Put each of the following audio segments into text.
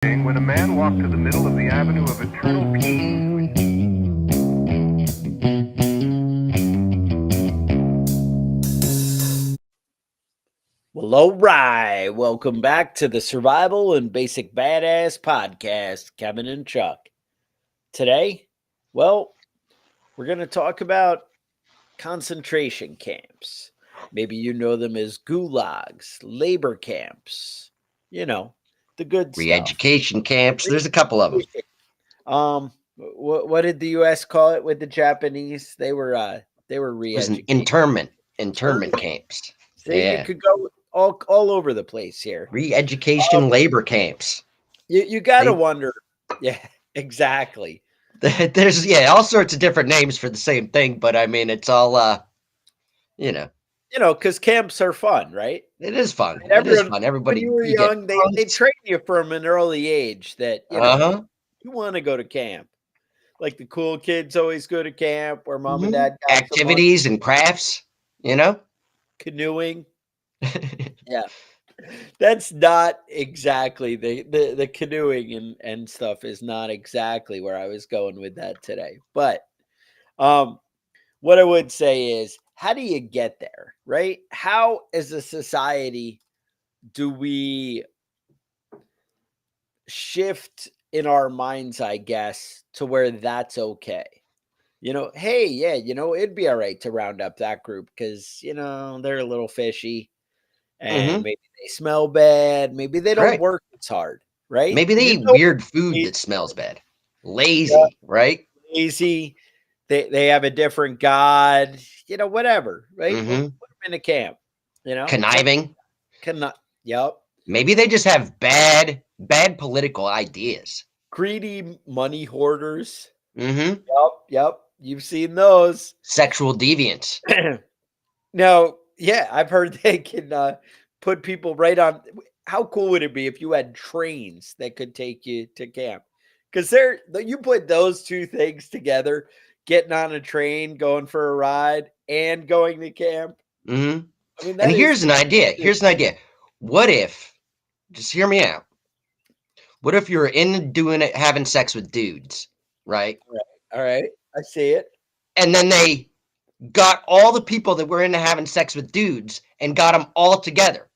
When a man walked to the middle of the avenue of eternal peace. Well, all right. Welcome back to the Survival and Basic Badass Podcast, Kevin and Chuck. Today, well, we're going to talk about concentration camps. Maybe you know them as gulags, labor camps, the good stuff. Re-education camps. There's a couple of them. What did the U.S. call it with the Japanese? They were It was an re-educating. internment camps. See, you Yeah. could go all over the place here. Re-education labor camps. You got to They, wonder. Yeah, exactly. there's all sorts of different names for the same thing, but I mean it's all you know, Because camps are fun, right? it is fun. And It is everyone, fun. when Everybody you were you get young, they train you from an early age that uh-huh. you want to go to camp. Like the cool kids always go to camp, where mom and dad got some money. Activities and crafts, Canoeing, yeah. That's not exactly the canoeing and stuff is not exactly where I was going with that today. But what I would say is, how do you get there, right? How, as a society, do we shift in our minds, I guess, to where that's okay? Hey, yeah, it'd be all right to round up that group because, they're a little fishy and Mm-hmm. maybe they smell bad. Maybe they don't Right. work as hard, right? Maybe they You eat know, weird food that smells bad. Lazy, right? lazy. They have a different god, whatever, right? We'll Mm-hmm. put them in a camp, Some Conniving. cannot. Yep. Maybe they just have bad political ideas. Greedy money hoarders. Mm-hmm. Yep. You've seen those. Sexual deviance. Now, yeah, I've heard they can put people right on. How cool would it be if you had trains that could take you to camp? Because you put those two things together, getting on a train, going for a ride, and going to camp. Mm-hmm. I mean, And that is. here's an idea. What if, just hear me out. What if you're in doing it, having sex with dudes, right? All right. I see it. And then they got all the people that were into having sex with dudes and got them all together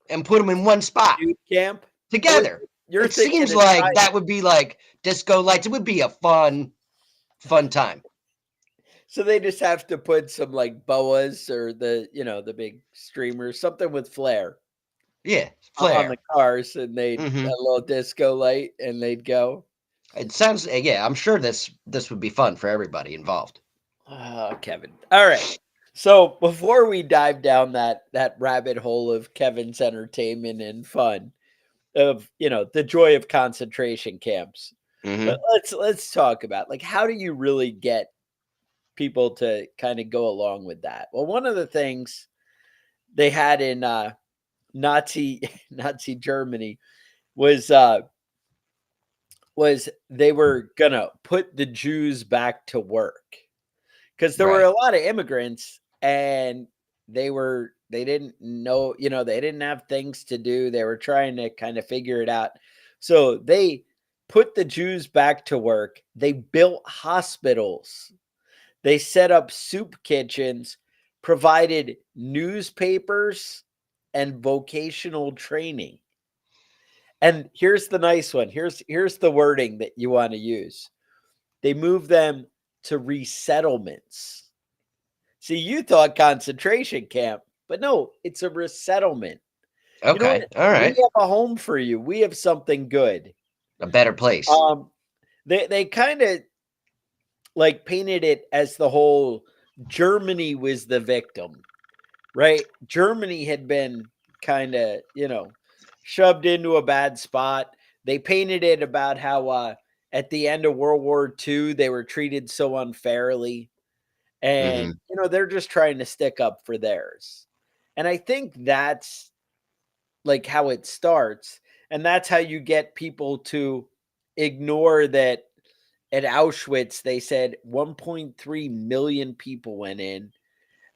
and put them in one spot Dude camp. So together. you're It thinking seems it's like that would be like disco lights. It would be a fun time. so they just have to put some like boas or the big streamers, something with flair Yeah, on the flair. cars, and they'd a Mm-hmm. little disco light, and they'd go. It sounds, yeah. I'm sure this would be fun for everybody involved. Oh, Kevin. All right. So before we dive down that rabbit hole of Kevin's entertainment and fun of the joy of concentration camps, Mm-hmm. let's talk about, like, how do you really get people to kind of go along with that? Well, one of the things they had in Nazi Nazi Germany was they were gonna put the Jews back to work because there were Right. a lot of immigrants and they didn't know, they didn't have things to do. They were trying to kind of figure it out. So they put the Jews back to work. They built hospitals. They set up soup kitchens, provided newspapers and vocational training. And here's the nice one. Here's the wording that you want to use. They move them to resettlements. See, you thought concentration camp, but no, it's a resettlement. You know Okay. what? All We right. have a home for you. We have something good. A better place. Um, they kind of like painted it as the whole Germany was the victim, right? Germany had been kind of, shoved into a bad spot. They painted it about how at the end of World War II they were treated so unfairly. Mm-hmm. And they're just trying to stick up for theirs. And I think that's like how it starts, and that's how you get people to ignore that. At Auschwitz they said 1.3 million people went in,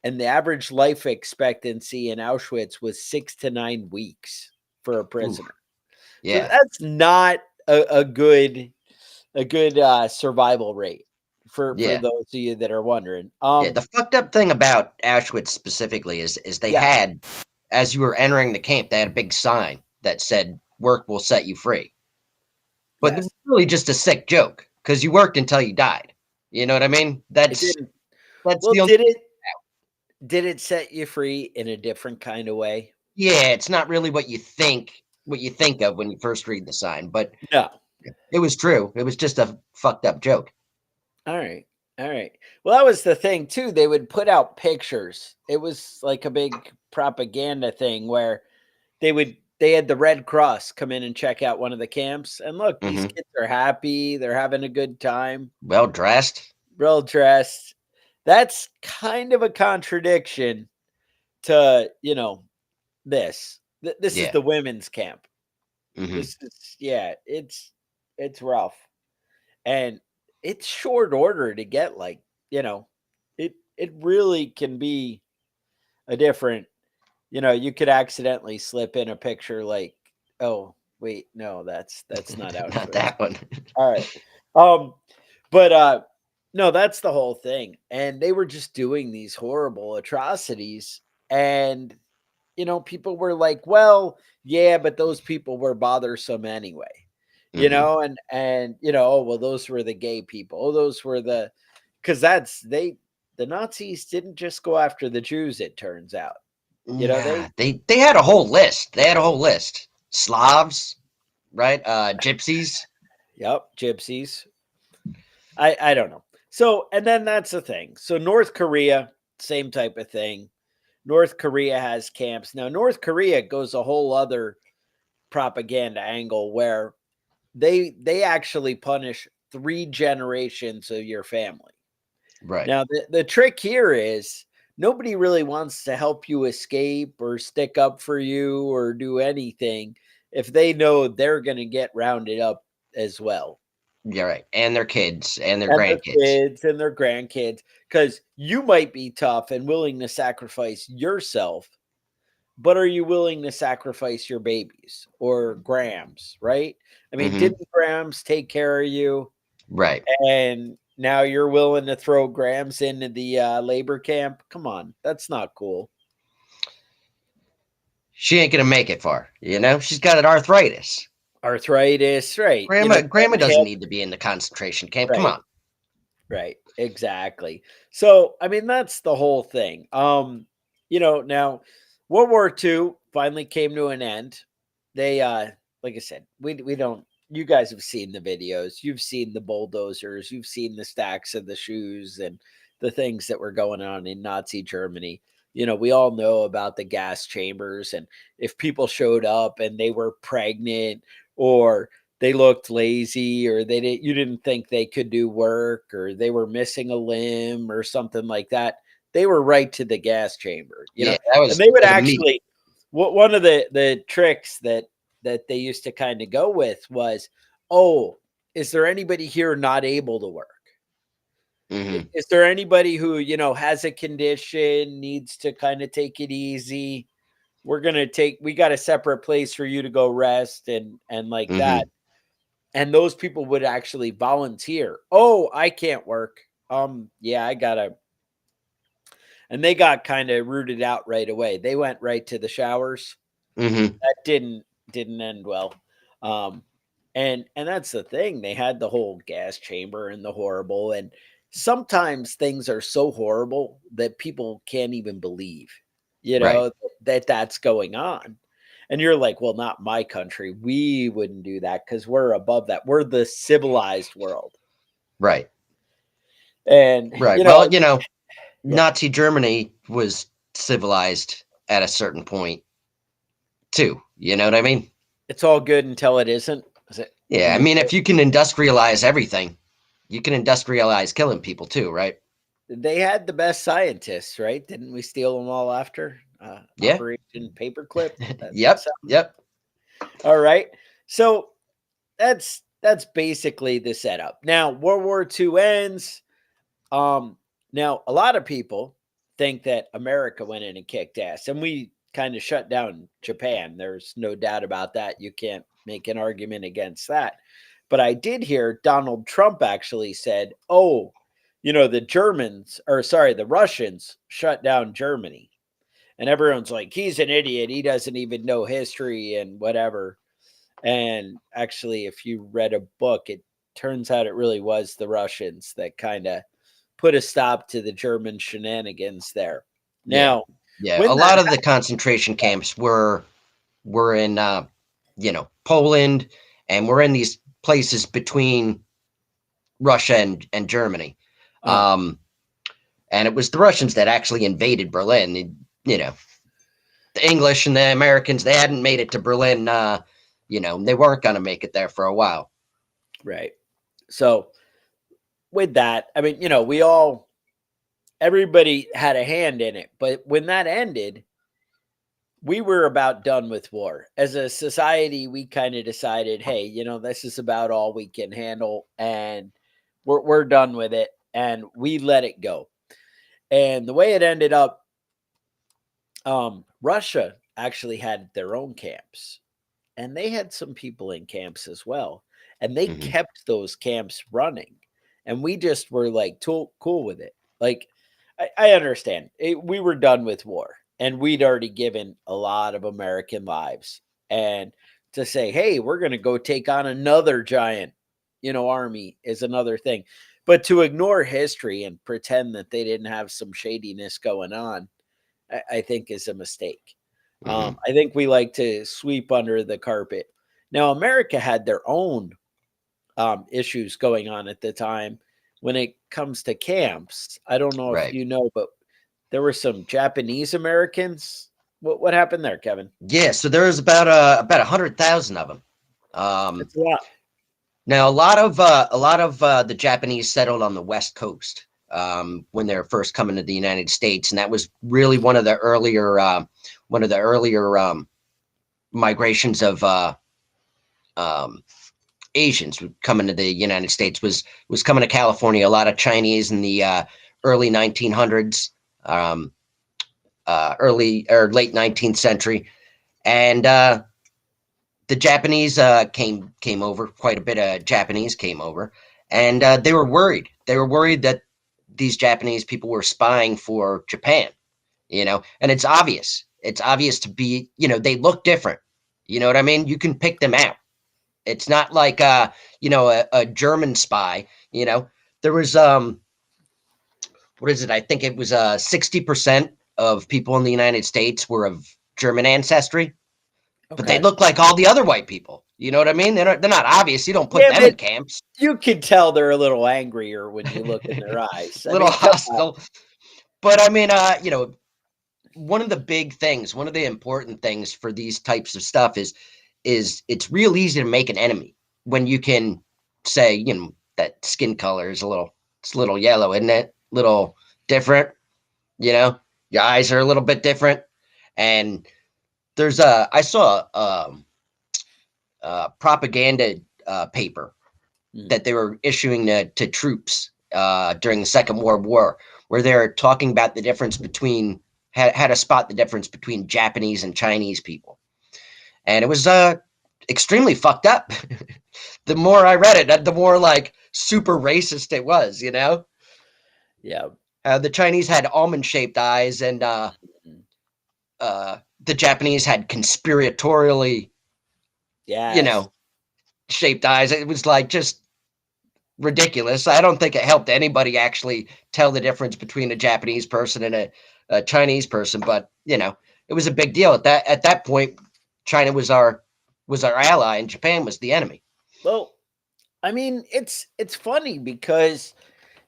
and the average life expectancy in Auschwitz was 6 to 9 weeks for a Ooh. prisoner. So Yeah. that's not a good survival rate for Yeah. those of you that are wondering. Yeah. The fucked up thing about Auschwitz specifically is they Yeah, had, as you were entering the camp, they had a big sign that said "Work will set you free." But it was yes, really just a sick joke because you worked until you died. You know what I mean? it That's didn't. that's Well, the only. did it set you free in a different kind of way? Yeah, it's not really what you think of when you first read the sign, but No. it was true. It was just a fucked up joke. All right. All right. Well, that was the thing too. They would put out pictures. It was like a big propaganda thing where they had the Red Cross come in and check out one of the camps. And look, these Hmm. kids are happy. They're having a good time, Well dressed. well dressed. That's kind of a contradiction to, this. This is Yeah. the women's camp. Hmm. This is yeah, it's rough. And it's short order to get like, it really can be a different, you could accidentally slip in a picture like, oh, wait, no, that's not Not Auschwitz. that one. All right. Um, but no, that's the whole thing. And they were just doing these horrible atrocities. And people were like, well, yeah, but those people were bothersome anyway. Hmm. Oh, well, those were the gay people. Oh, those were because the Nazis didn't just go after the Jews, it turns out. Yeah, they had a whole list. They had a whole list. Slavs, right? Gypsies. Yep, gypsies. I don't know. So, and then that's the thing. So North Korea, same type of thing. North Korea has camps. Now, North Korea goes a whole other propaganda angle where they actually punish 3 generations of your family. Right. Now, the trick here is nobody really wants to help you escape or stick up for you or do anything if they know they're going to get rounded up as well. Yeah, right. And their kids and their And their grandkids. kids and their grandkids, because you might be tough and willing to sacrifice yourself, but are you willing to sacrifice your babies or Grams, right? I mean, Hmm. didn't Grams take care of you? Right. And now you're willing to throw Grams into the labor camp? Come on, that's not cool. She ain't gonna make it far. You know, she's got an arthritis. Arthritis, right? Grandma She doesn't had, need to be in the concentration camp. Come right, on. right, exactly. So, I mean, that's the whole thing. Now World War II finally came to an end. They, like I said, we don't. You guys have seen the videos. You've seen the bulldozers. You've seen the stacks of the shoes and the things that were going on in Nazi Germany. We all know about the gas chambers, and if people showed up and they were pregnant or they looked lazy or you didn't think they could do work or they were missing a limb or something like that, they were right to the gas chamber, Yeah, that and was they would to the meat. actually one of the tricks that they used to kind of go with was, oh, is there anybody here not able to work? Hmm. Is there anybody who, has a condition, needs to kind of take it easy? We got a separate place for you to go rest and like that. Hmm. And those people would actually volunteer. Oh, I can't work. Yeah, I gotta. And they got kind of rooted out right away. They went right to the showers. Hmm. That didn't end well. Um, and that's the thing. They had the whole gas chamber and the horrible. And sometimes things are so horrible that people can't even believe, Right. that that's going on. And you're like, well, not my country. We wouldn't do that because we're above that. We're the civilized world. Right. And Right. Well, yeah, Nazi Germany was civilized at a certain point too. You know what I mean? it's all good until it isn't. Is it? Yeah. I mean, if you can industrialize everything, you can industrialize killing people too, right? They had the best scientists, right? Didn't we steal them all after Yeah. Operation Paperclip? That Yep. sound Yep. all right. So that's basically the setup. Now World War II ends. Now a lot of people think that America went in and kicked ass, and we kind of shut down Japan. There's no doubt about that. You can't make an argument against that. But I did hear Donald Trump actually said, "Oh, the Germans, or sorry, the Russians shut down Germany." And everyone's like, "He's an idiot. He doesn't even know history and whatever." And actually, if you read a book, it turns out it really was the Russians that kind of put a stop to the German shenanigans there. Yeah. Now, Yeah. when A that lot of the concentration camps were in Poland, and we're in these places between Russia and Germany. And it was the Russians that actually invaded Berlin. The English and the Americans, they hadn't made it to Berlin. They weren't going to make it there for a while. Right. So with that, I mean, everybody had a hand in it. But when that ended, we were about done with war. As a society, we kind of decided, hey, this is about all we can handle, and we're done with it, and we let it go. And the way it ended up, Russia actually had their own camps, and they had some people in camps as well, and they kept those camps running, and we just were like cool with it. Like, I understand we were done with war, and we'd already given a lot of American lives, and to say, hey, we're going to go take on another giant army is another thing. But to ignore history and pretend that they didn't have some shadiness going on, I think is a mistake. I think we like to sweep under the carpet. Now, America had their own issues going on at the time when it comes to camps. I don't know if Right. you know, but there were some Japanese Americans. What happened there, Kevin? Yeah. So there was about 100,000 of them. It's a lot. Now, a lot of the Japanese settled on the West Coast when they were first coming to the United States, and that was really one of the earlier migrations of Asians coming to the United States. Was coming to California. A lot of Chinese in the early 1900s, early or late 19th century, and the Japanese came over. Quite a bit of Japanese came over, and they were worried. They were worried that these Japanese people were spying for Japan. And it's obvious. It's obvious to be. They look different. You know what I mean? You can pick them out. It's not like a German spy. There was what is it? I think it was 60% of people in the United States were of German ancestry. But they Okay. look like all the other white people. You know what I mean? They're not obvious. You don't put Yeah, them in but camps. you can tell they're a little angrier when you look in their eyes. A I little mean, come on. hostile. But I mean, one of the big things, one of the important things for these types of stuff is it's real easy to make an enemy when you can say, that skin color is it's a little yellow, isn't it? Little different, your eyes are a little bit different. And I saw propaganda paper that they were issuing to troops during the Second World War, where they're talking about the difference between how to spot the difference between Japanese and Chinese people, and it was extremely fucked up. The more I read it, the more like super racist it was. Yeah. The Chinese had almond-shaped eyes, and the Japanese had conspiratorially, Yes. shaped eyes. It was like just ridiculous. I don't think it helped anybody actually tell the difference between a Japanese person and a Chinese person, but it was a big deal at that point. China was our ally, and Japan was the enemy. Well, I mean, it's funny because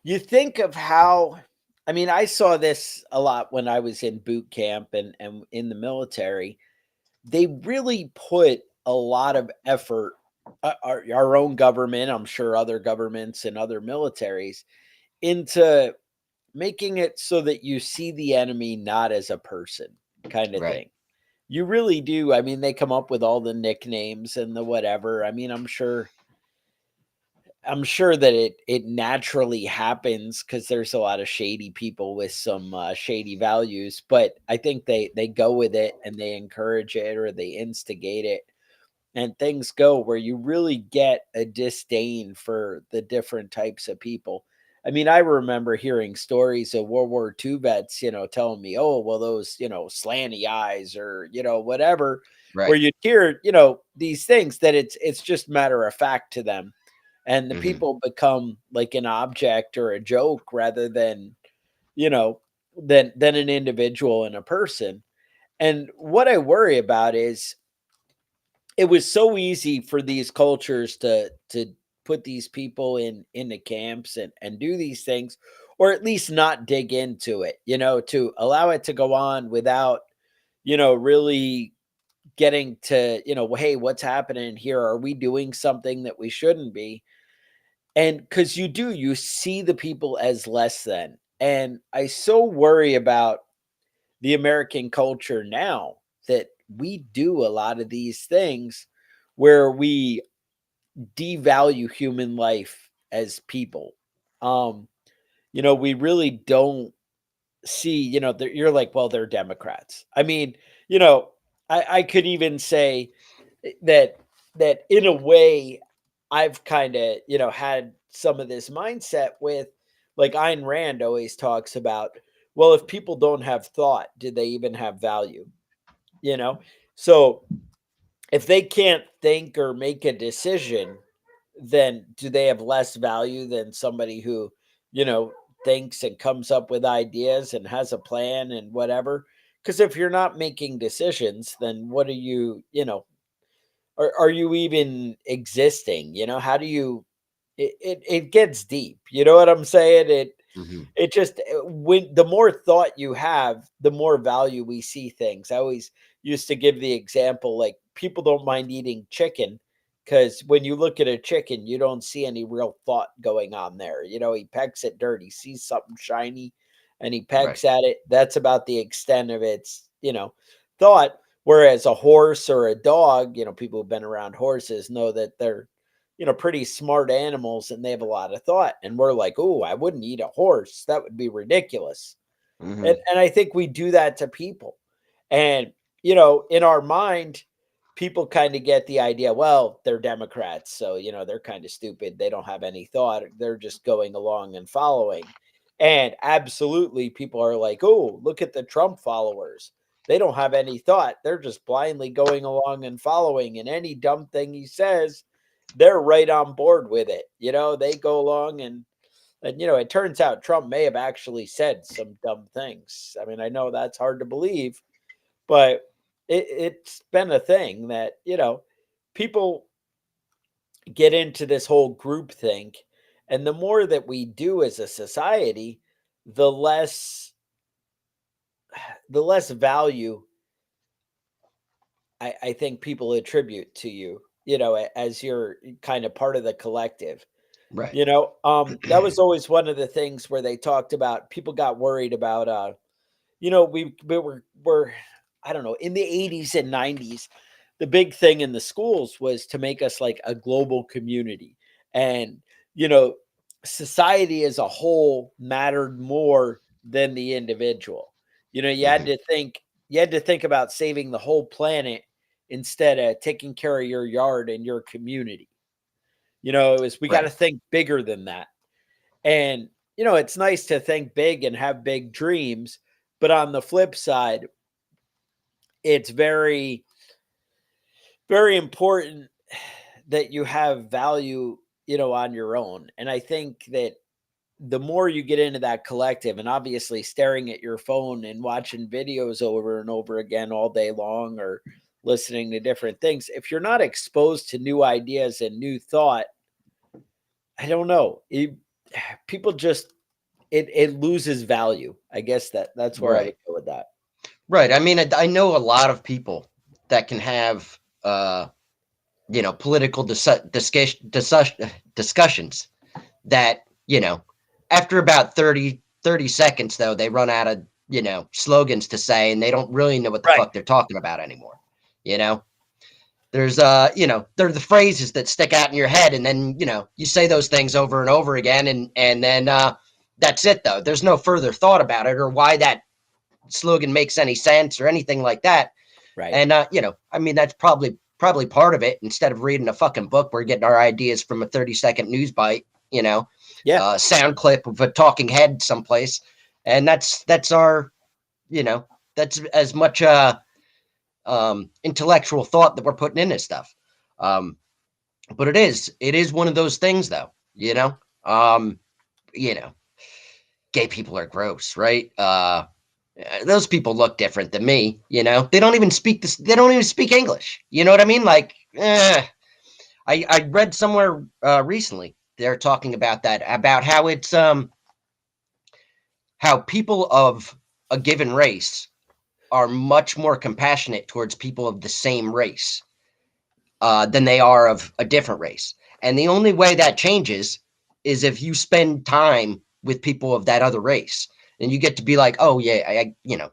you think of how, I mean, I saw this a lot when I was in boot camp and in the military. They really put a lot of effort, our own government, I'm sure other governments and other militaries, into making it so that you see the enemy not as a person kind of Right. thing. You really do. I mean, they come up with all the nicknames and the whatever. I mean, I'm sure I'm sure that it naturally happens because there's a lot of shady people with some shady values, but I think they go with it and they encourage it or they instigate it, and things go where you really get a disdain for the different types of people. I mean, I remember hearing stories of World War II vets, telling me, "Oh, well, those, slanty eyes or, whatever," where Right. you hear, these things that it's just matter of fact to them. And the Hmm. people become like an object or a joke rather than, you know, than an individual and a person. And what I worry about is it was so easy for these cultures to put these people in the camps and do these things, or at least not dig into it, to allow it to go on without, really getting to, hey, what's happening here? Are we doing something that we shouldn't be? And because you see the people as less than. And I so worry about the American culture now that we do a lot of these things where we devalue human life as people. Um, we really don't see, you're like, well, they're Democrats. I mean, you know, I could even say that in a way I've kind of, had some of this mindset with like Ayn Rand always talks about, well, if people don't have thought, do they even have value? You know? So if they can't think or make a decision, then do they have less value than somebody who, you know, thinks and comes up with ideas and has a plan and whatever? Because if you're not making decisions, then what are you, are you even existing? How do you it gets deep. You know what I'm saying? Hmm. It just when the more thought you have, the more value we see things. I always used to give the example like people don't mind eating chicken because when you look at a chicken, you don't see any real thought going on there. He pecks at dirt, he sees something shiny and he Right. pecks at it. That's about the extent of its, thought. Whereas a horse or a dog, people who've been around horses know that they're pretty smart animals and they have a lot of thought. And we're like, oh, I wouldn't eat a horse. That would be ridiculous. Hmm. And I think we do that to people. And, in our mind, people kind of get the idea, well, they're Democrats. So, they're kind of stupid. They don't have any thought. They're just going along and following. And absolutely, people are like, oh, look at the Trump followers. They don't have any thought. They're just blindly going along and following. And any dumb thing he says, they're right on board with it. They go along and it turns out Trump may have actually said some dumb things. I mean, I know that's hard to believe, but it's been a thing that, people get into this whole group think. And the more that we do as a society, the less value I think people attribute to you, as you're kind of part of the collective. Right. That was always one of the things where they talked about people got worried about we were I don't know, in the 80s and 90s, the big thing in the schools was to make us like a global community. And, you know, society as a whole mattered more than the individual. Hmm. You had to think about saving the whole planet instead of taking care of your yard and your community. It was we got to Right. think bigger than that. And, it's nice to think big and have big dreams, but on the flip side, it's very, very important that you have value, on your own. And I think that the more you get into that collective and obviously staring at your phone and watching videos over and over again all day long or listening to different things, if you're not exposed to new ideas and new thought, I don't know. People just it loses value. I guess that's where I would Right. go with that. Right. I mean, I know a lot of people that can have, political discussions that, after about 30 seconds, though, they run out of, slogans to say and they don't really know what the Right. fuck they're talking about anymore, you know? There's they're the phrases that stick out in your head, and then you say those things over and over again, and then that's it though. There's no further thought about it or why that slogan makes any sense or anything like that. Right. And I mean, that's probably part of it. Instead of reading a fucking book, we're getting our ideas from a 30-second news bite, Yeah. sound clip of a talking head someplace, and that's our, that's as much intellectual thought that we're putting into stuff. But it is one of those things, though. Um, gay people are gross, right? Those people look different than me. They don't even speak this. They don't even speak English. You know what I mean? Like, I read somewhere recently they're talking about that, about how it's how people of a given race are much more compassionate towards people of the same race than they are of a different race. And the only way that changes is if you spend time with people of that other race, and you get to be like, oh yeah,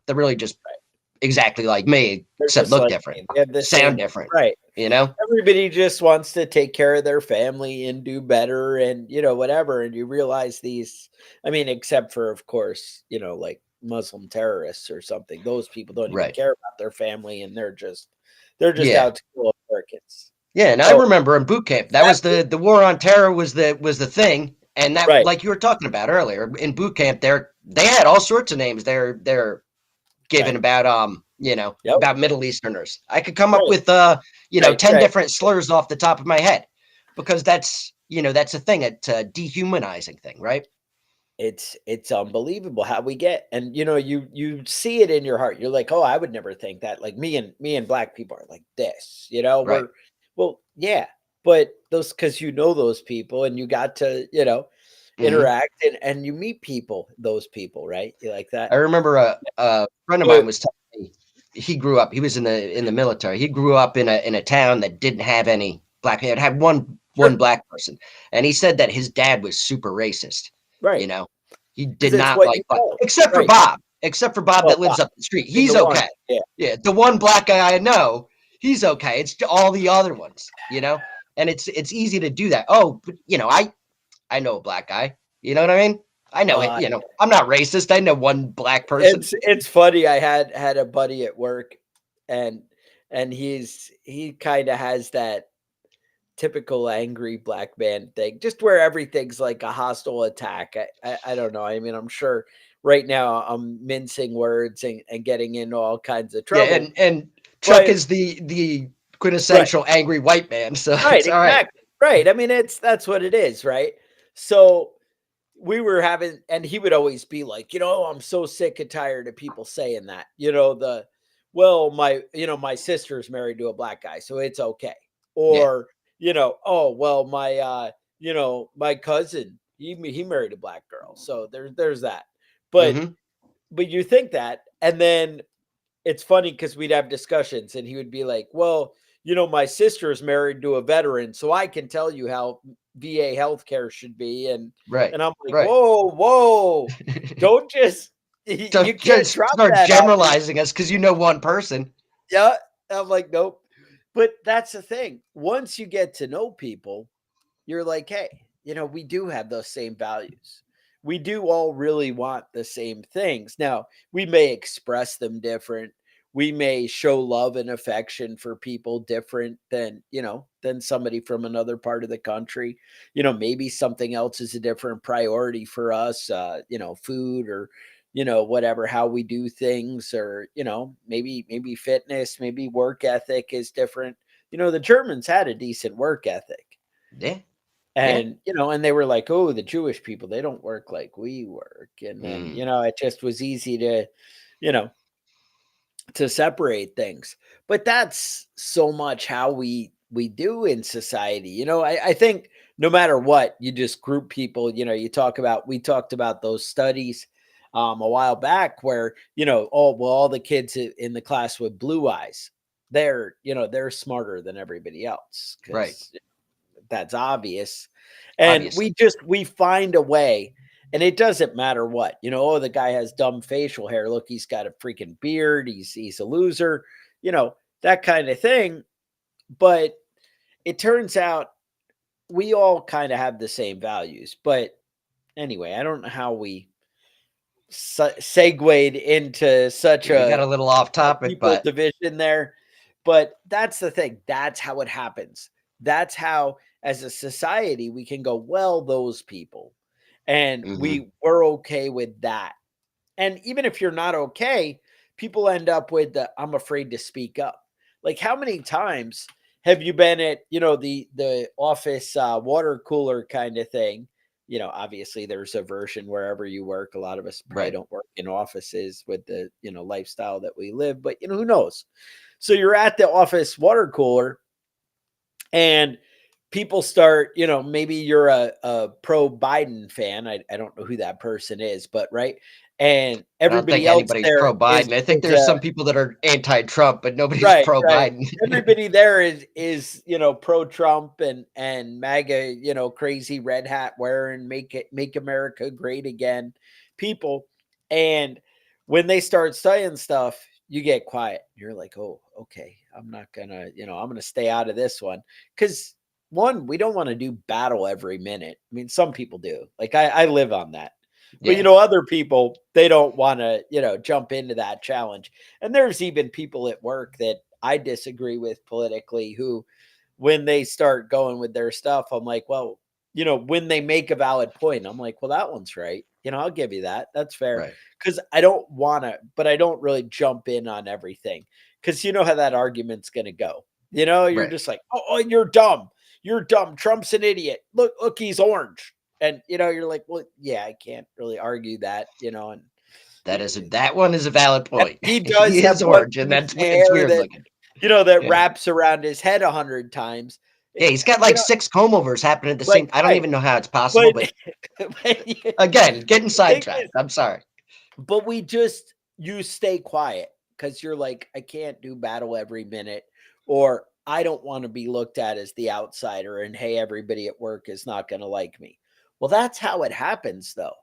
they're really just exactly like me, They're except just look like different, me. They have the sound same, different. right. You know, Everybody just wants to take care of their family and do better and, whatever. And you realize these, I mean, except for, of course, like Muslim terrorists or something, those people don't even right? care about their family and they're just Yeah, out to kill Americans. yeah. And I Oh, remember in boot camp, that was exactly. the war on terror was the thing, and that, Right. like you were talking about earlier, in boot camp, they had all sorts of names. They're given Right. about Yep. about Middle Easterners. I could come up Right. with Right. 10 Right. different slurs off the top of my head, because that's a thing. It's a dehumanizing thing, right? It's unbelievable how we get, and you see it in your heart. You're like, oh, I would never think that. Like me and black people are like this. Right. We're well, yeah, but those, because those people and you got to Hmm. interact and you meet people, those people, right? You like that? I remember a friend of mine But was telling me he grew up. He was in the military. He grew up in a town that didn't have any black. It had one sure, black person, and he said that his dad was super racist. right, You know, he because did it's not what like you black, know, except for right? Bob. Except for Bob Well, that lives up the street. I mean, He's the one, okay. yeah, Yeah, the one black guy I know, he's okay. It's all the other ones. And it's easy to do that. Oh, but I know a black guy. You know what I mean? I know it. uh, I'm not racist. I know one black person. it's funny. I had a buddy at work, and he kind of has that typical angry black man thing, just where everything's like a hostile attack. I don't know. I mean, I'm sure right now I'm mincing words and getting into all kinds of Yeah, trouble. and Chuck But is the right, quintessential angry white man, so right, it's all right. exactly. Right. I mean, that's what it is, right? So we were having, and he would always be like, I'm so sick and tired of people saying that, well, my sister's married to a black guy, so it's okay. Yeah. Or, oh, well, my cousin, he married a black girl. So there's that. But Hmm. you think that, and then it's funny because we'd have discussions and he would be like, well, my sister is married to a veteran, so I can tell you how VA healthcare should be. And Right. I'm like, Right. whoa, whoa, don't just you Don't can't just drop start that on me. generalizing us because you know one person. Yeah. I'm like, nope. But that's the thing. Once you get to know people, you're like, hey, we do have those same values. We do all really want the same things. Now, we may express them different. We may show love and affection for people different than somebody from another part of the country. Maybe something else is a different priority for us, food or whatever, how we do things, or maybe fitness, maybe work ethic is different. The Germans had a decent work ethic. Yeah. Yeah. And, and they were like, "Oh, the Jewish people, they don't work like we work." And then, Mm. it just was easy you know, to separate things. But that's so much how we do in society. I think no matter what, you just group people, we talked about those studies a while back where, all the kids in the class with blue eyes, they're smarter than everybody else Right. because that's obvious. And Obviously. we find a way, and it doesn't matter what, oh, the guy has dumb facial hair. Look, he's got a freaking beard. He's a loser, that kind of thing. But it turns out we all kind of have the same values. But anyway, I don't know how we segued into such We got a little off a topic, people but division there. But that's the thing. That's how it happens. That's how, as a society, we can go, well, those people. And mhm, we're okay with that. And even if you're not okay, people end up with the I'm afraid to speak up. Like how many times have you been at, the office water cooler kind of thing? Obviously there's a version wherever you work. A lot of us probably right. don't work in offices with the, lifestyle that we live, but who knows? So you're at the office water cooler and people start, maybe you're a pro Biden fan. I don't know who that person is, but right. And I don't think everybody else anybody's there pro Biden. I think is there's some people that are anti-Trump, but nobody's right, pro right. Biden. Everybody there is pro Trump and MAGA, crazy red hat wearing make America great again people. And when they start saying stuff, you get quiet. You're like, oh, okay. I'm not gonna, I'm gonna stay out of this one. Cause one, we don't want to do battle every minute. I mean, some people do. Like I live on that. But Yeah, other people, they don't want to, jump into that challenge. And there's even people at work that I disagree with politically who, when they start going with their stuff, I'm like, well, when they make a valid point, I'm like, well, that one's right. I'll give you that. That's fair. right. Cause I don't want to, but I don't really jump in on everything. Cause you know how that argument's going to go. You're Right. just like, oh, you're dumb. You're dumb. Trump's an idiot. Look, he's orange. And you're like, well, yeah, I can't really argue that, and That one is a valid and point. he He does have is one orange, and piece that's of it's hair weird that, looking. that Yeah. wraps around his head 100 times. Yeah, he's got You like know, 6 comb overs happening at the like, same I don't right. even know how it's possible, But, but but again, getting the thing sidetracked. is, I'm sorry. but you stay quiet because you're like, I can't do battle every minute, or I don't want to be looked at as the outsider. And hey, everybody at work is not going to like me. Well, that's how it happens, though.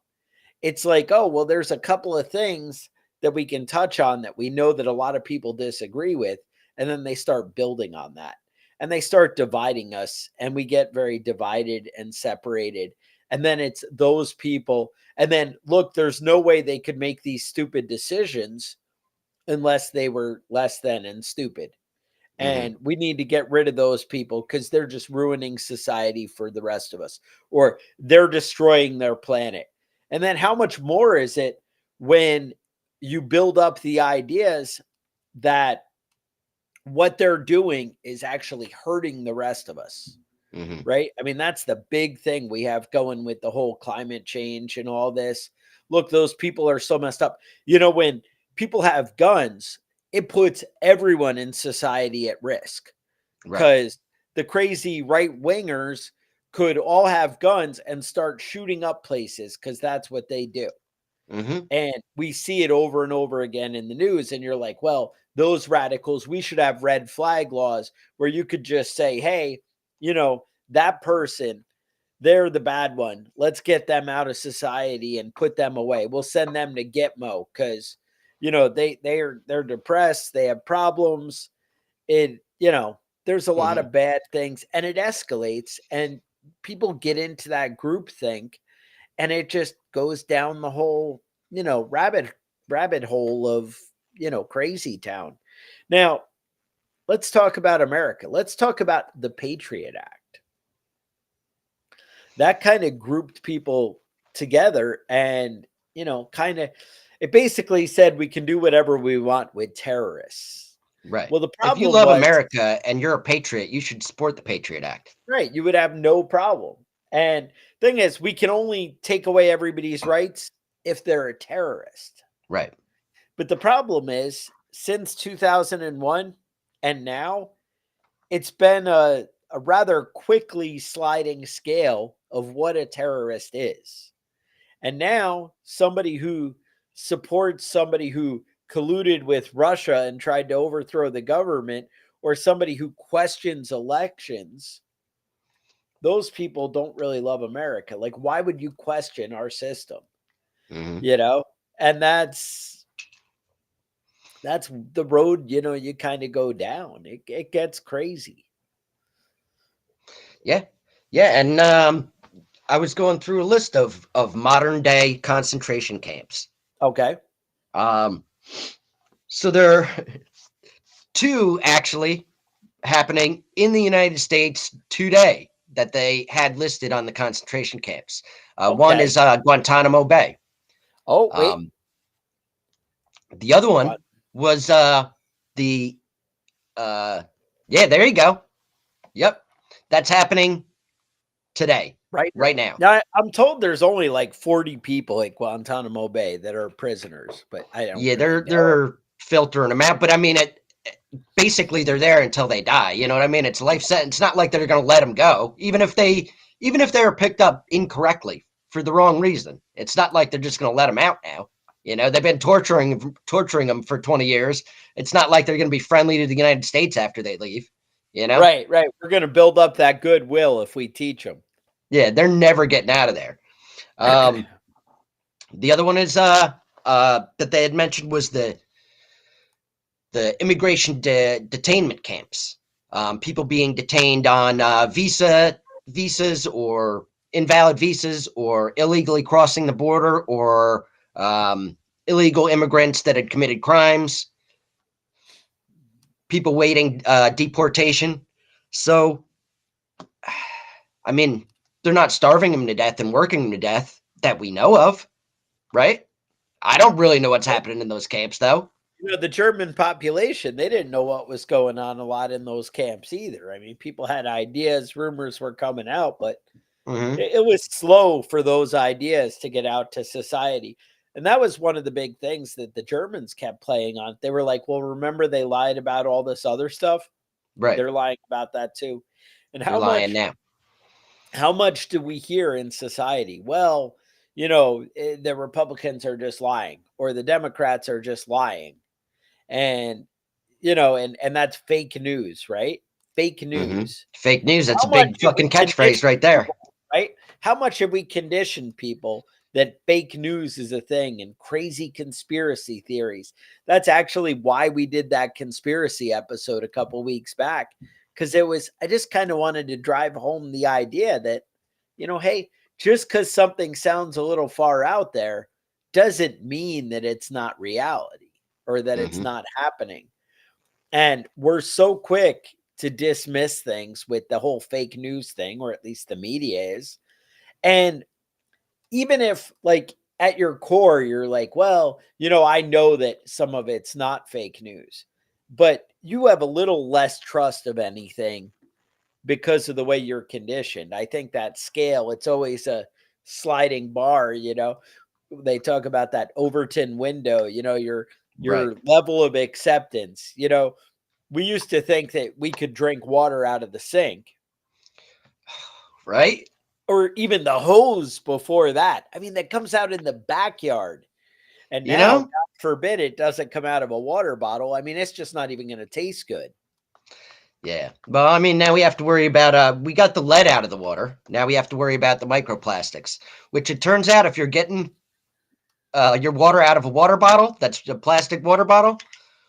It's like, oh, well, there's a couple of things that we can touch on that we know that a lot of people disagree with. And then they start building on that and they start dividing us, and we get very divided and separated. And then it's those people. And then look, there's no way they could make these stupid decisions unless they were less than and stupid. Mhm. And we need to get rid of those people because they're just ruining society for the rest of us, or they're destroying their planet. And then how much more is it when you build up the ideas that what they're doing is actually hurting the rest of us? Mhm. Right? I mean, that's the big thing we have going with the whole climate change and all this. Look, those people are so messed up. When people have guns, it puts everyone in society at risk Right. because the crazy right wingers could all have guns and start shooting up places because that's what they do. Mhm. And we see it over and over again in the news. And you're like, well, those radicals, we should have red flag laws where you could just say, hey, that person, they're the bad one. Let's get them out of society and put them away. We'll send them to Gitmo because, they're depressed. They have problems. There's a lot Mhm. of bad things and it escalates and people get into that group think and it just goes down the whole, rabbit hole of, crazy town. Now, let's talk about America. Let's talk about the Patriot Act. That kind of grouped people together and, kind of it basically said we can do whatever we want with terrorists. Right. Well, the If you problem love was, America and you're a patriot, you should support the Patriot Act. right, you would have no problem. And thing is, we can only take away everybody's rights if they're a terrorist. Right. But the problem is, since 2001 and now, it's been a rather quickly sliding scale of what a terrorist is. And now, somebody who supports somebody who colluded with Russia and tried to overthrow the government, or somebody who questions elections, those people don't really love America. Like, why would you question our system? Mhm. You know? And that's the road, you kind of go down. It gets crazy. Yeah, yeah, and I was going through a list of modern day concentration camps. Okay. Um, so there are two actually happening in the United States today that they had listed on the concentration camps. One Okay. is Guantanamo Bay. Oh, wait. Um, the other one What? was the yeah, there you go. Yep, that's happening today, Right right now. now. Now, I'm told there's only like 40 people at Guantanamo Bay that are prisoners, but I don't Yeah, really they're know. they're filtering them out, but I mean, basically they're there until they die. You know what I mean? It's life sentence. It's not like they're going to let them go, even if they were picked up incorrectly for the wrong reason. It's not like they're just going to let them out now. You know, they've been torturing them for 20 years. It's not like they're going to be friendly to the United States after they leave. You know? Right, right. We're going to build up that goodwill if we teach them. Yeah, they're never getting out of there. The other one is that they had mentioned was the immigration detainment camps. People being detained on visas or invalid visas, or illegally crossing the border, or illegal immigrants that had committed crimes. People waiting deportation. So, I mean, they're not starving them to death and working them to death that we know of, right? I don't really know what's happening in those camps, though. The German population, they didn't know what was going on a lot in those camps either. I mean, people had ideas, rumors were coming out, but Mm-hmm. it was slow for those ideas to get out to society. And that was one of the big things that the Germans kept playing on. They were like, well, remember they lied about all this other stuff? Right. They're lying about that too. And They're lying now. how much do we hear in society? Well, the Republicans are just lying or the Democrats are just lying. And and that's fake news, right? Fake Mm-hmm. news. Fake news. That's How a much big have we fucking conditioned catchphrase right there. people, right? How much have we conditioned people that fake news is a thing and crazy conspiracy theories? That's actually why we did that conspiracy episode a couple weeks back, because I just kind of wanted to drive home the idea that, hey, just because something sounds a little far out there doesn't mean that it's not reality or that it's Mm-hmm. not happening. And we're so quick to dismiss things with the whole fake news thing, or at least the media is. And even if, like, at your core, you're like, well, I know that some of it's not fake news, but you have a little less trust of anything because of the way you're conditioned. I think that scale, it's always a sliding bar. They talk about that Overton window, Right. your level of acceptance. We used to think that we could drink water out of the sink Right. or even the hose before that. I mean, that comes out in the backyard. And You now, know? God forbid, it doesn't come out of a water bottle. I mean, it's just not even going to taste good. Yeah. Well, I mean, now we have to worry about we got the lead out of the water. Now we have to worry about the microplastics, which it turns out if you're getting your water out of a water bottle, that's a plastic water bottle.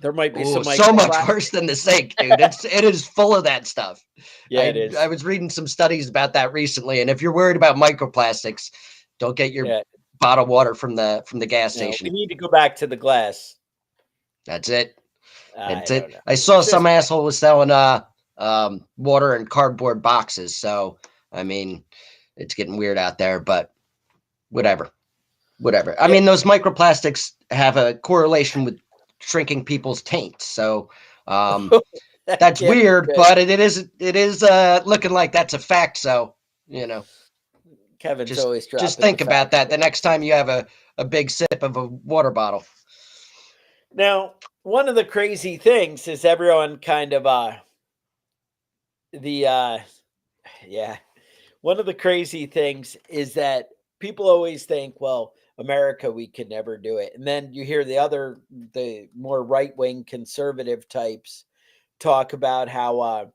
There might be Oh, some so much microplastic. worse than the sink, dude. It is full of that stuff. Yeah, it I is. was reading some studies about that recently, and if you're worried about microplastics, don't get your Yeah. bottled water from the gas No, we station. need to go back to the glass. That's it. I That's don't it. know. I saw It's just some asshole was selling water in cardboard boxes. So I mean, it's getting weird out there, but whatever. Whatever. I yeah, mean, those microplastics have a correlation with shrinking people's taints. So that that's can't be weird, good. but it is looking like that's a fact. So you know, Kevin's just always just dropping the think fact. about that the next time you have a big sip of a water bottle. Now, one of the crazy things is everyone kind of the yeah. One of the crazy things is that people always think, well, America, we could never do it. And then you hear the more right-wing conservative types talk about how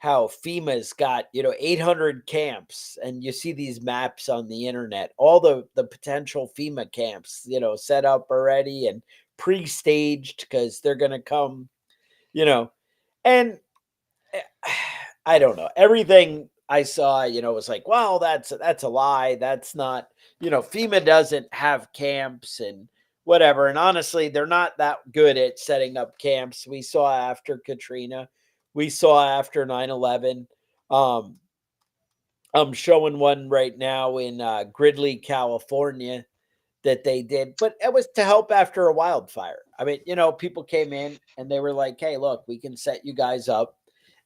FEMA's got, 800 camps, and you see these maps on the internet, all the potential FEMA camps, set up already and pre-staged because they're going to come, you know. And I don't know. Everything I saw, it was like, well, that's a lie. That's not, FEMA doesn't have camps and whatever. And honestly, they're not that good at setting up camps. We saw after Katrina, we saw after 9/11. Um, I'm showing one right now in Gridley, California that they did, but it was to help after a wildfire. I mean, people came in and they were like, "Hey, look, we can set you guys up."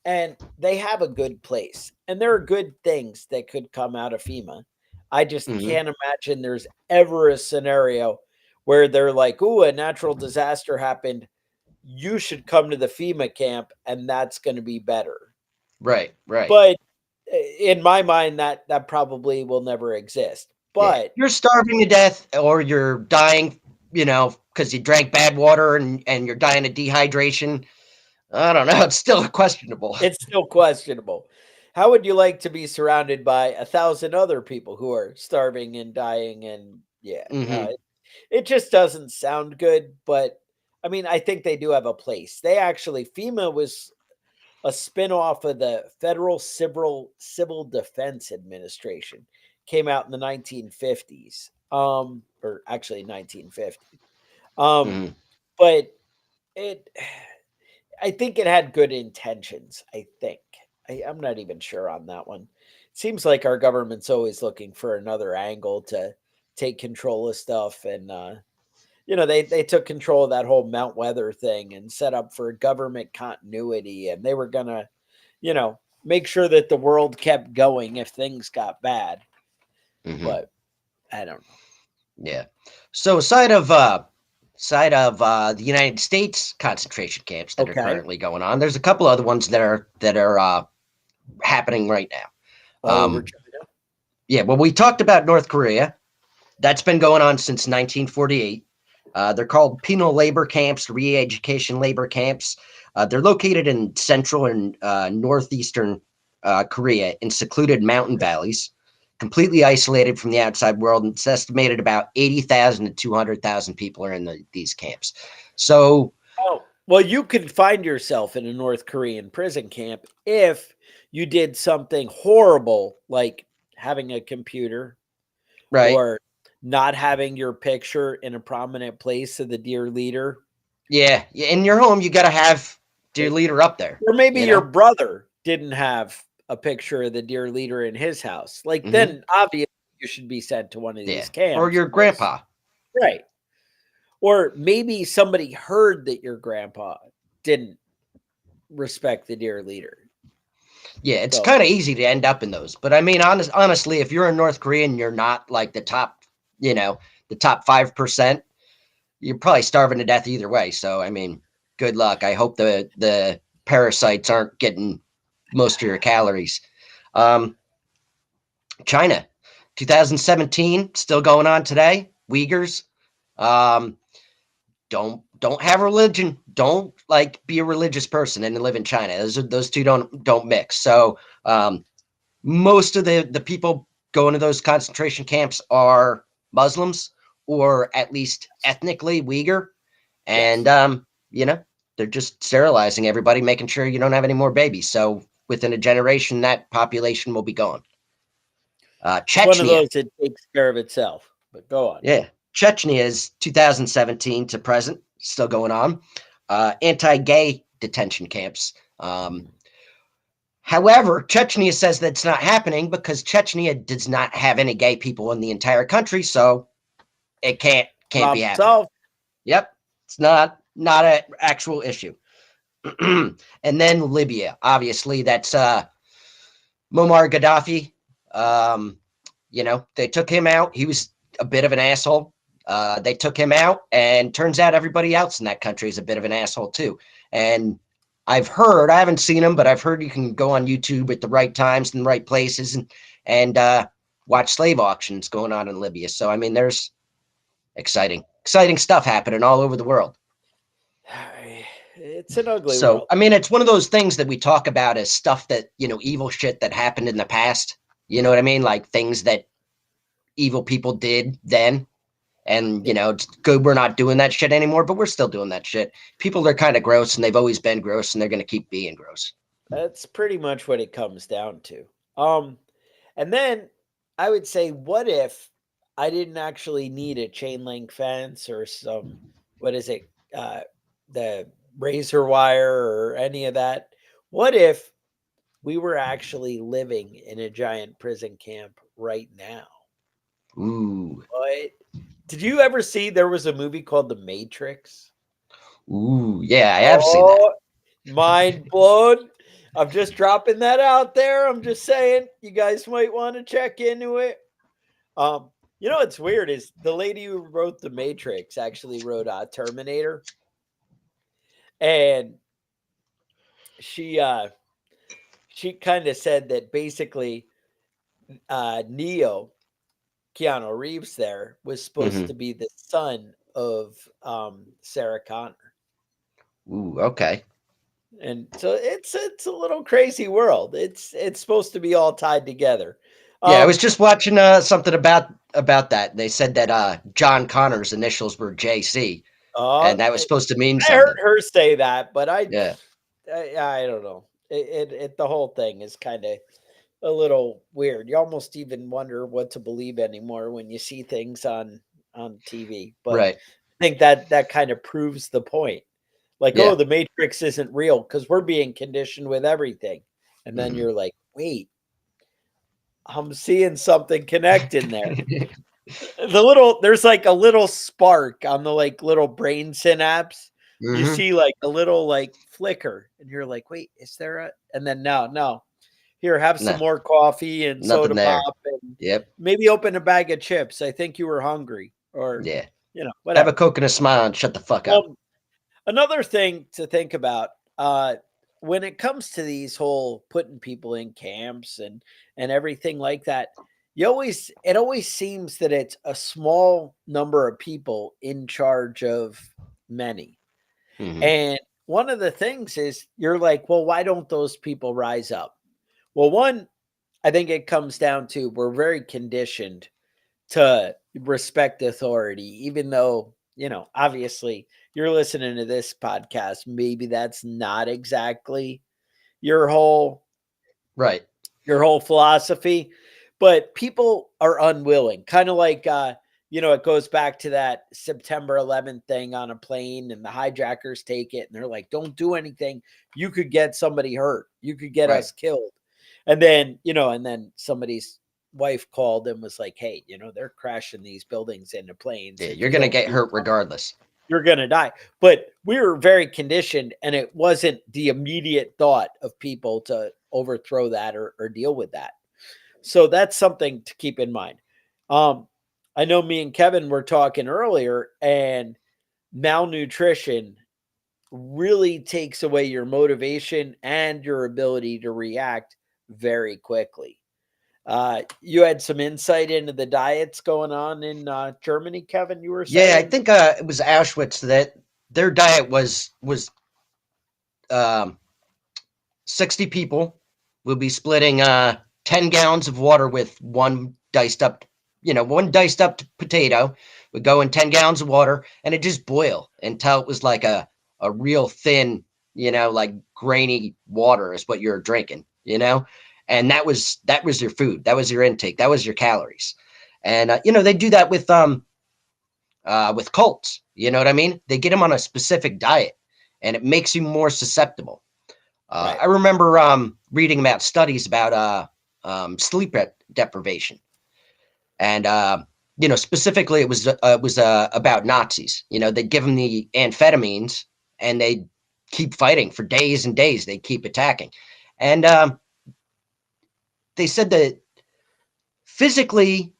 And they have a good place. And there are good things that could come out of FEMA. I just Hmm. can't imagine there's ever a scenario where they're like, "Ooh, a natural disaster happened. You should come to the FEMA camp and that's going to be better." Right, right. But in my mind that probably will never exist. Yeah. But You're starving to death or you're dying, because you drank bad water and you're dying of dehydration. I don't know. It's still questionable. it's still questionable. How would you like to be surrounded by 1,000 other people who are starving and dying? And yeah, no, Hmm. it just doesn't sound good. But I mean, I think they do have a place. FEMA was a spinoff of the Federal Civil Defense Administration, came out in the 1950s, or actually 1950. Um, Hmm. but it I think it had good intentions, I think. I'm not even sure on that one. Seems like our government's always looking for another angle to take control of stuff. And, they took control of that whole Mount Weather thing and set up for government continuity. And they were going to, make sure that the world kept going if things got bad. Hmm. But I don't know. Yeah. So side of the United States concentration camps that are Okay. currently going on, there's a couple other ones that are happening right now. All over China. Yeah. Well, we talked about North Korea. That's been going on since 1948. They're called penal labor camps, re-education labor camps. They're located in central and northeastern Korea in secluded mountain valleys, completely isolated from the outside world. And it's estimated about 80,000 to 200,000 people are in these camps. So, Oh, well, you could find yourself in a North Korean prison camp if you did something horrible, like having a computer right. or not having your picture in a prominent place of the dear leader. Yeah. In your home, you got to have your It- leader up there, Or maybe you your know? brother didn't have a picture of the dear leader in his house. Like, Hmm. then obviously you should be sent to one of Yeah. these Or camps. your grandpa. Right. Or maybe somebody heard that your grandpa didn't respect the dear leader. Yeah, it's So kind of easy to end up in those. But I mean, honestly, if you're in North Korea and you're not like you know, the top 5%, you're probably starving to death either way. So I mean, good luck. I hope the parasites aren't getting most of your calories. Um, China, 2017, still going on today. Uyghurs, um, don't have religion. Don't like be a religious person and live in China. Those two don't mix. So most of the people going to those concentration camps are Muslims or at least ethnically Uyghur, and yes. they're just sterilizing everybody, making sure you don't have any more babies. So within a generation, that population will be gone. It's one of Chechnya, those that takes care of itself. But go on. yeah, Chechnya is 2017 to present, still going on. Anti-gay detention camps. However, Chechnya says that's not happening because Chechnya does not have any gay people in the entire country, so it can't be Problem happening. solved. Yep, it's not an actual issue. And then Libya, obviously, that's Muammar Gaddafi. They took him out. He was a bit of an asshole. They took him out, and turns out everybody else in that country is a bit of an asshole too. And I haven't seen him, but I've heard you can go on YouTube at the right times and the right places and watch slave auctions going on in Libya. So I mean, there's exciting stuff happening all over the world. It's an ugly So, world. I mean, it's one of those things that we talk about as stuff that, evil shit that happened in the past. You know what I mean? Like things that evil people did then. And, Yeah. it's good we're not doing that shit anymore, but we're still doing that shit. People are kind of gross and they've always been gross and they're going to keep being gross. That's pretty much what it comes down to. And then I would say, what if I didn't actually need a chain link fence or some, what is it, the razor wire or any of that? What if we were actually living in a giant prison camp right now? Ooh, What? Did you ever see there was a movie called The Matrix? ooh, yeah, I have seen that. Oh, mind blown. I'm just dropping that out there. I'm just saying you guys might want to check into it. You know what's weird is the lady who wrote The Matrix actually wrote Terminator, and she uh she kind of said that basically Neo, Keanu Reeves there was supposed Hmm. to be the son of Sarah Connor. Ooh, okay. And so it's a little crazy world. It's supposed to be all tied together. Yeah, I was Um just watching something about that. They said that John Connor's initials were JC, uh and that was supposed to mean I heard something. her say that, but Yeah. I don't know. It the whole thing is kind of a little weird. You almost even wonder what to believe anymore when you see things on TV. But Right. I think that kind of proves the point. Like, oh, Yeah. the Matrix isn't real because we're being conditioned with everything. And then Hmm. you're like, wait, I'm seeing something connect in there. There's like a little spark on the like little brain synapse. You Hmm. see like a little like flicker, and you're like, wait, is there a and then no. Here, have some No, more coffee and soda nothing there. pop and Yep. maybe open a bag of chips. I think you were hungry or Yeah. Have a whatever. Coke and a smile and shut the fuck up. Um, Another thing to think about, when it comes to these whole putting people in camps and everything like that, it always seems that it's a small number of people in charge of many. Hmm. And one of the things is you're like, well, why don't those people rise up? Well, one, I think it comes down to we're very conditioned to respect authority, even though, obviously you're listening to this podcast. Maybe that's not exactly your whole Right. your whole philosophy, but people are unwilling. Kind of like it goes back to that September 11th thing on a plane and the hijackers take it and they're like, don't do anything. You could get somebody hurt. You could get Right. us killed. And then somebody's wife called and was like, hey, they're crashing these buildings into planes. Yeah. If You're you gonna don't get do hurt something, regardless. you're going to die. But we were very conditioned, and it wasn't the immediate thought of people to overthrow that or deal with that. So that's something to keep in mind. Um, I know me and Kevin were talking earlier, and malnutrition really takes away your motivation and your ability to react very quickly. You had some insight into the diets going on in Germany, Kevin. You were Yeah, I saying, think it was Auschwitz that their diet was um 60 people will be splitting 10 gallons of water with one diced up potato would go in 10 gallons of water and it just boil until it was like a real thin, like grainy water is what you're drinking. And that was your food. That was your intake. That was your calories. And they do that with cults. You know what I mean? They get them on a specific diet and it makes you more susceptible. right? I remember reading about studies about sleep deprivation, and specifically it was about Nazis. They'd give them the amphetamines, and they would keep fighting for days and days. They would keep attacking, and they said that physically,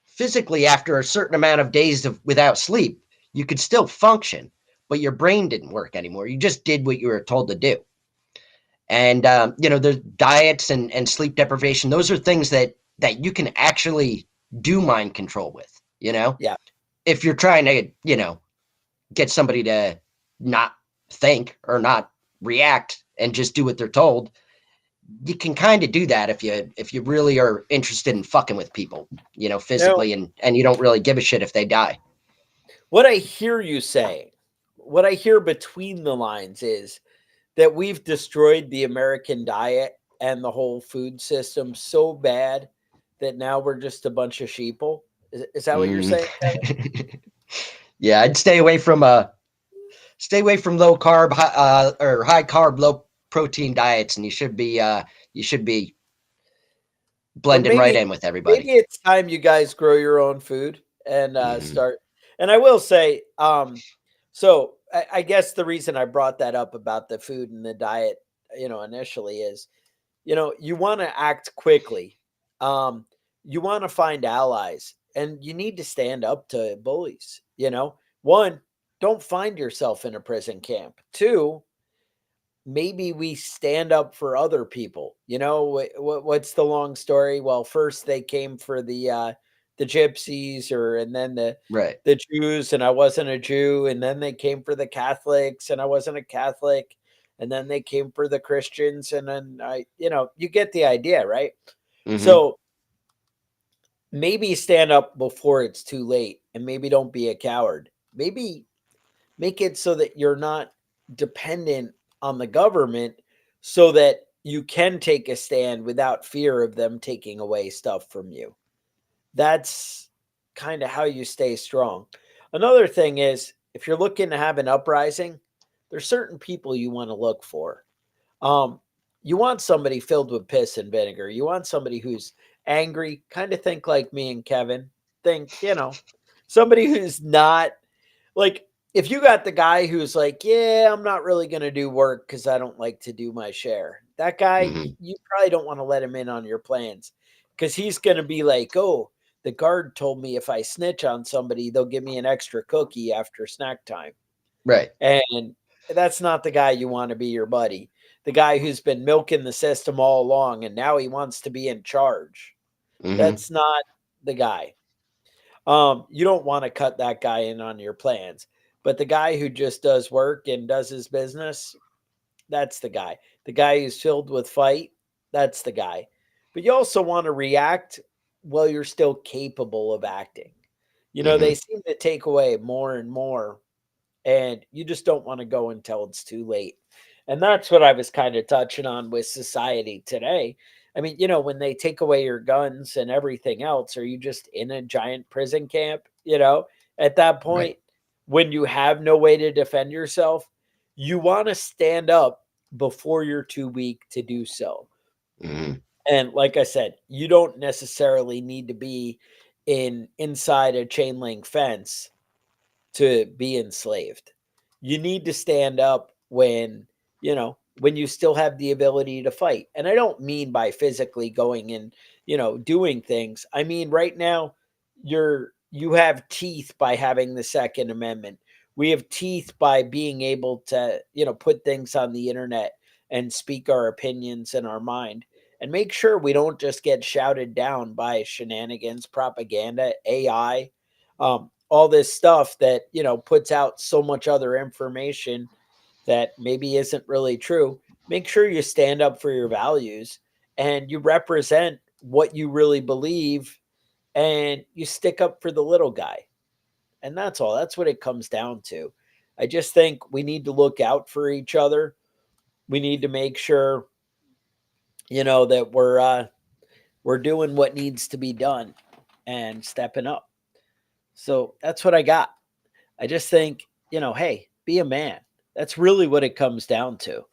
physically, after a certain amount of days without sleep, you could still function, but your brain didn't work anymore. You just did what you were told to do. And the diets and sleep deprivation, those are things that you can actually do mind control with. Yeah. If you're trying to get somebody to not think or not react and just do what they're told, you can kind of do that if you really are interested in fucking with people, Now, physically, and you don't really give a shit if they die. what I hear you say, what I hear between the lines is that we've destroyed the American diet and the whole food system so bad that now we're just a bunch of sheeple? Is that what you're Mm. saying, Kevin? Yeah, I'd stay away from low carb or high carb, low protein diets, and you should be Or blending right maybe in with maybe everybody. it's time you guys grow your own food and Hmm. start. And I will say, so I guess the reason I brought that up about the food and the diet, initially is, you want to act quickly. Um, you want to find allies, and you need to stand up to bullies. One, don't find yourself in a prison camp. Two, maybe we stand up for other people. What's the long story? Well, first they came for the gypsies, and then Right. the Jews, and I wasn't a Jew, and then they came for the Catholics, and I wasn't a Catholic, and then they came for the Christians, and then you get the idea, right? Hmm. So maybe stand up before it's too late, and maybe don't be a coward. Maybe make it so that you're not dependent on the government, so that you can take a stand without fear of them taking away stuff from you. That's kind of how you stay strong. Another thing is, if you're looking to have an uprising, there's certain people you want to look for. Um, you want somebody filled with piss and vinegar. You want somebody who's angry, kind of think like me and Kevin. Think, somebody who's not like, if you got the guy who's like, "Yeah, I'm not really gonna do work because I don't like to do my share." That guy, Hmm. you probably don't want to let him in on your plans, because he's gonna be like, "Oh, the guard told me if I snitch on somebody, they'll give me an extra cookie after snack time." Right. And that's not the guy you want to be your buddy. The guy who's been milking the system all along and now he wants to be in charge. Hmm. That's not the guy. You don't want to cut that guy in on your plans. But the guy who just does work and does his business, that's the guy. The guy who's filled with fight, that's the guy. But you also want to react while you're still capable of acting. They Hmm. seem to take away more and more, and you just don't want to go until it's too late. And that's what I was kind of touching on with society today. I mean, when they take away your guns and everything else, are you just in a giant prison camp? At that Right. point, when you have no way to defend yourself, you want to stand up before you're too weak to do so. Hmm. And like I said, you don't necessarily need to be inside a chain link fence to be enslaved. You need to stand up when you still have the ability to fight. And I don't mean by physically going and, doing things. I mean right now you have teeth by having the Second Amendment. We have teeth by being able to, put things on the internet and speak our opinions and our mind, and make sure we don't just get shouted down by shenanigans, propaganda, AI, all this stuff that puts out so much other information that maybe isn't really true. Make sure you stand up for your values and you represent what you really believe, and you stick up for the little guy. And that's all. That's what it comes down to. I just think we need to look out for each other. We need to make sure that we're doing what needs to be done and stepping up. So that's what I got. I just think, hey, be a man. That's really what it comes down to.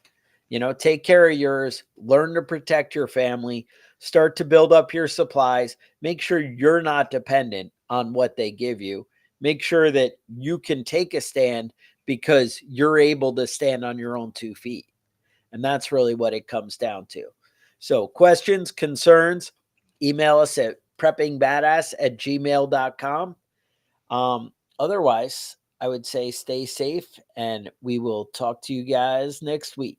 Take care of yours, learn to protect your family, start to build up your supplies, make sure you're not dependent on what they give you. Make sure that you can take a stand because you're able to stand on your own 2 feet. And that's really what it comes down to. So, questions, concerns, email us at preppingbadass@gmail.com. Otherwise, I would say stay safe, and we will talk to you guys next week.